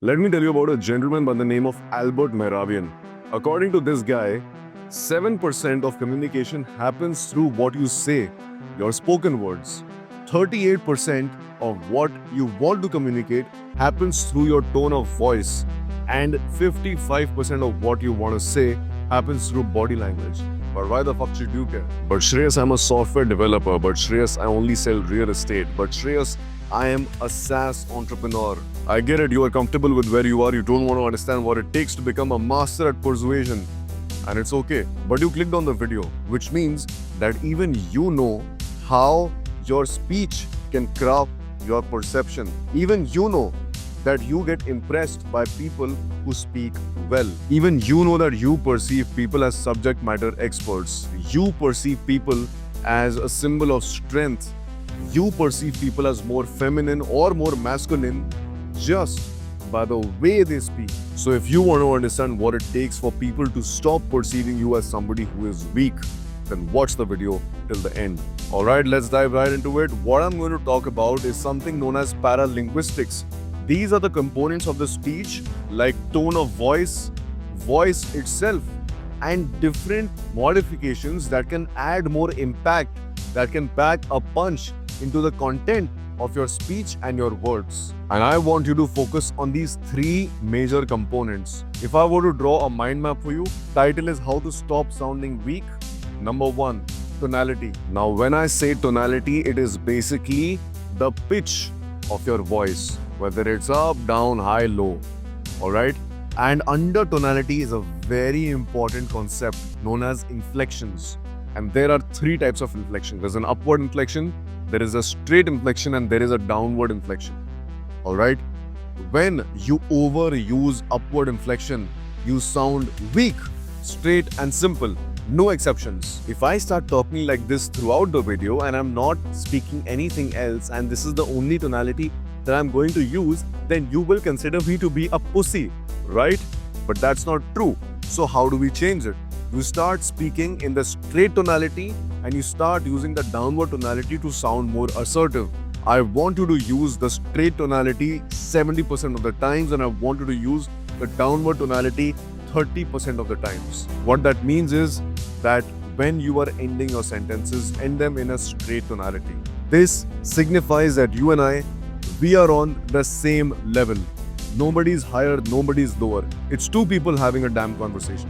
Let me tell you about a gentleman by the name of Albert Mehrabian. According to this guy, 7% of communication happens through what you say, your spoken words. 38% of what you want to communicate happens through your tone of voice. And 55% of what you want to say happens through body language. But why the fuck should you care? But Shreyas, I'm a software developer. But Shreyas, I only sell real estate. But Shreyas, I am a SaaS entrepreneur. I get it, you are comfortable with where you are, you don't want to understand what it takes to become a master at persuasion. And it's okay. But you clicked on the video, which means that even you know how your speech can craft your perception. Even you know that you get impressed by people who speak well. Even you know that you perceive people as subject matter experts. You perceive people as a symbol of strength. You perceive people as more feminine or more masculine just by the way they speak. So if you want to understand what it takes for people to stop perceiving you as somebody who is weak, then watch the video till the end. Alright, let's dive right into it. What I'm going to talk about is something known as paralinguistics. These are the components of the speech like tone of voice, voice itself, and different modifications that can add more impact, that can pack a punch into the content of your speech and your words. And I want you to focus on these three major components. If I were to draw a mind map for you, title is How to Stop Sounding Weak. Number 1, tonality. Now when I say tonality, it is basically the pitch of your voice, whether it's up, down, high, low. Alright? And under tonality is a very important concept known as inflections. And there are three types of inflection. There's an upward inflection, there is a straight inflection, and there is a downward inflection. Alright? When you overuse upward inflection, you sound weak, straight and simple. No exceptions. If I start talking like this throughout the video and I'm not speaking anything else and this is the only tonality that I'm going to use, then you will consider me to be a pussy, right? But that's not true. So how do we change it? You start speaking in the straight tonality and you start using the downward tonality to sound more assertive. I want you to use the straight tonality 70% of the times and I want you to use the downward tonality 30% of the times. What that means is that when you are ending your sentences, end them in a straight tonality. This signifies that you and I, we are on the same level. Nobody's higher, nobody's lower. It's two people having a damn conversation.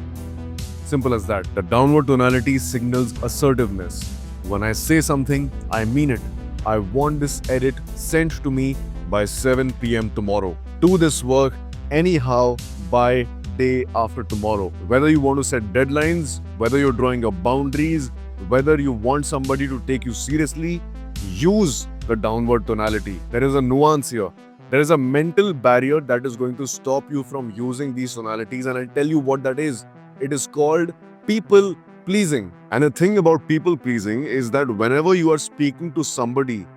Simple as that. The downward tonality signals assertiveness. When I say something, I mean it. I want this edit sent to me by 7 p.m. tomorrow. Do this work anyhow by day after tomorrow. Whether you want to set deadlines, whether you're drawing your boundaries, whether you want somebody to take you seriously, use the downward tonality. There is a nuance here. There is a mental barrier that is going to stop you from using these tonalities, and I'll tell you what that is. It is called people pleasing. And the thing about people pleasing is that whenever you are speaking to somebody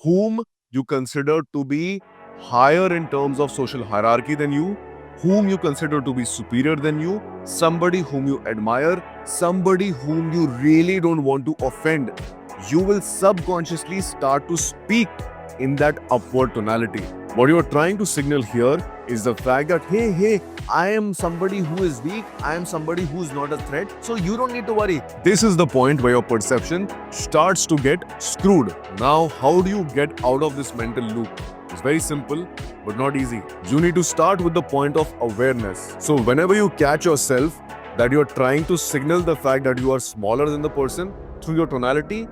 whom you consider to be higher in terms of social hierarchy than you, whom you consider to be superior than you, somebody whom you admire, somebody whom you really don't want to offend, you will subconsciously start to speak in that upward tonality. What you are trying to signal here is the fact that, hey, I am somebody who is weak, I am somebody who is not a threat, so you don't need to worry. This is the point where your perception starts to get screwed. Now, how do you get out of this mental loop? It's very simple, but not easy. You need to start with the point of awareness. So whenever you catch yourself that you're trying to signal the fact that you are smaller than the person through your tonality,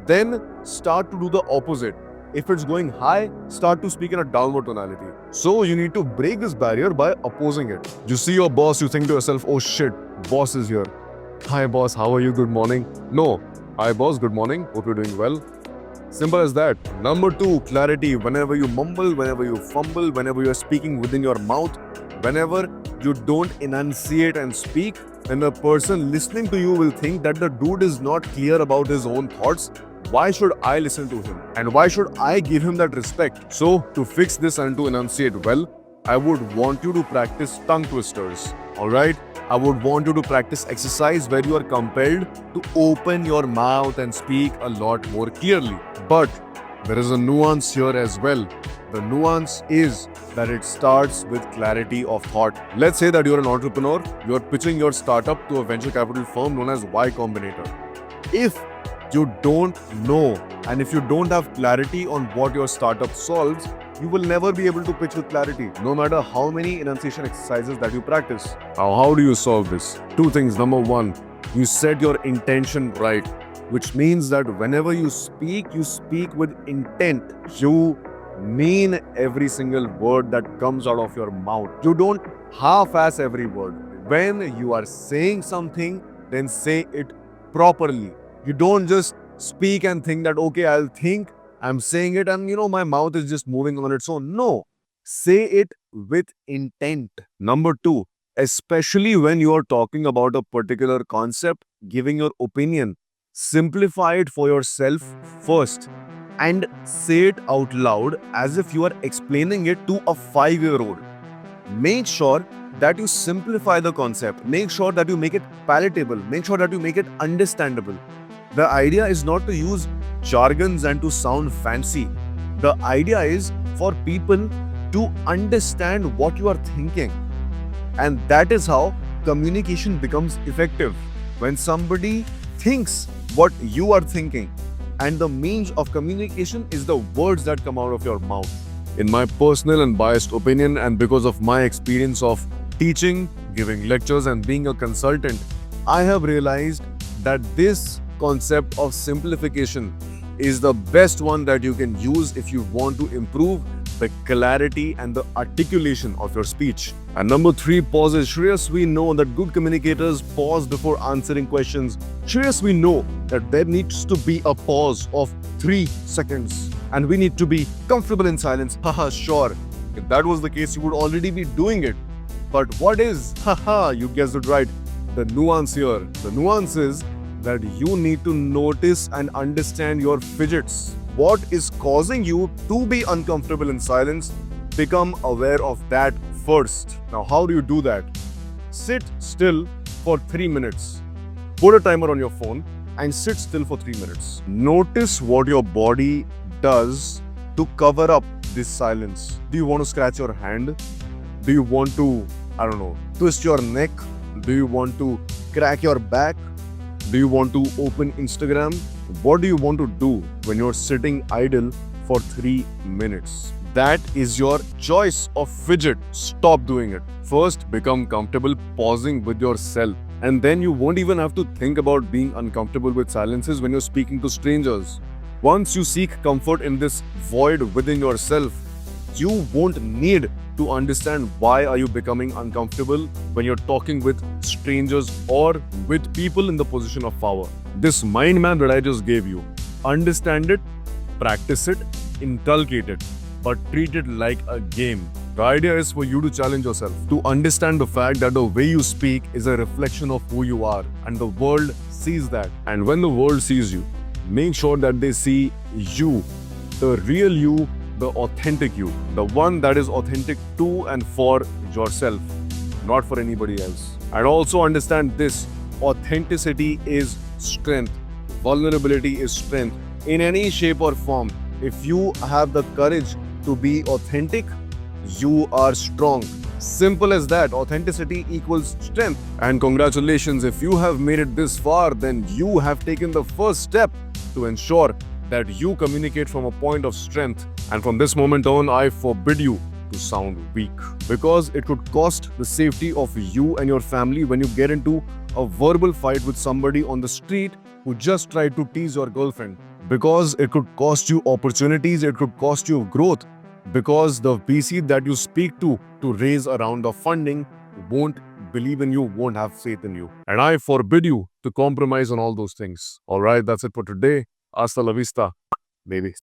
then start to do the opposite. If it's going high, start to speak in a downward tonality. So you need to break this barrier by opposing it. You see your boss, you think to yourself, oh shit, boss is here. Hi boss, how are you? Good morning. No, hi boss, good morning. Hope you're doing well. Simple as that. Number 2, clarity. Whenever you mumble, whenever you fumble, whenever you're speaking within your mouth, whenever you don't enunciate and speak, then the person listening to you will think that the dude is not clear about his own thoughts. Why should I listen to him? And why should I give him that respect? So, to fix this and to enunciate well, I would want you to practice tongue twisters. Alright? I would want you to practice exercise where you are compelled to open your mouth and speak a lot more clearly. But there is a nuance here as well. The nuance is that it starts with clarity of thought. Let's say that you're an entrepreneur, you're pitching your startup to a venture capital firm known as Y Combinator. If you don't know and if you don't have clarity on what your startup solves, you will never be able to pitch with clarity, no matter how many enunciation exercises that you practice. Now, how do you solve this? Two things. Number one, you set your intention right, which means that whenever you speak with intent. You mean every single word that comes out of your mouth. You don't half-ass every word. When you are saying something, then say it properly. You don't just speak and think that, okay, I'll think I'm saying it and my mouth is just moving on its own. No, say it with intent. Number two, especially when you are talking about a particular concept, giving your opinion, simplify it for yourself first and say it out loud as if you are explaining it to a 5-year-old. Make sure that you simplify the concept. Make sure that you make it palatable. Make sure that you make it understandable. The idea is not to use jargons and to sound fancy. The idea is for people to understand what you are thinking. And that is how communication becomes effective. When somebody thinks what you are thinking, and the means of communication is the words that come out of your mouth. In my personal and biased opinion, and because of my experience of teaching, giving lectures, and being a consultant, I have realized that this concept of simplification is the best one that you can use if you want to improve the clarity and the articulation of your speech. And number three, pauses. Shreyas, we know that good communicators pause before answering questions. Shreyas, we know that there needs to be a pause of 3 seconds. And we need to be comfortable in silence. Haha, sure. If that was the case, you would already be doing it. But what is, haha, you guessed it right, the nuance here? The nuance is that you need to notice and understand your fidgets. What is causing you to be uncomfortable in silence? Become aware of that first. Now, how do you do that? Sit still for 3 minutes. Put a timer on your phone and sit still for 3 minutes. Notice what your body does to cover up this silence. Do you want to scratch your hand? Do you want to, twist your neck? Do you want to crack your back? Do you want to open Instagram? What do you want to do when you're sitting idle for 3 minutes? That is your choice of fidget. Stop doing it. First, become comfortable pausing with yourself. And then you won't even have to think about being uncomfortable with silences when you're speaking to strangers. Once you seek comfort in this void within yourself, you won't need to understand why are you becoming uncomfortable when you're talking with strangers or with people in the position of power. This mind map that I just gave you, understand it, practice it, inculcate it, but treat it like a game. The idea is for you to challenge yourself, to understand the fact that the way you speak is a reflection of who you are, and the world sees that. And when the world sees you, make sure that they see you, the real you, the authentic you, the one that is authentic to and for yourself, not for anybody else. And also understand this, authenticity is strength, vulnerability is strength. In any shape or form, if you have the courage to be authentic, you are strong. Simple as that. Authenticity equals strength. And congratulations, if you have made it this far, then you have taken the first step to ensure that you communicate from a point of strength. And from this moment on, I forbid you to sound weak, because it could cost the safety of you and your family when you get into a verbal fight with somebody on the street who just tried to tease your girlfriend. Because it could cost you opportunities, it could cost you growth, because the VC that you speak to raise a round of funding won't believe in you, won't have faith in you. And I forbid you to compromise on all those things. All right, that's it for today. Hasta la vista, baby.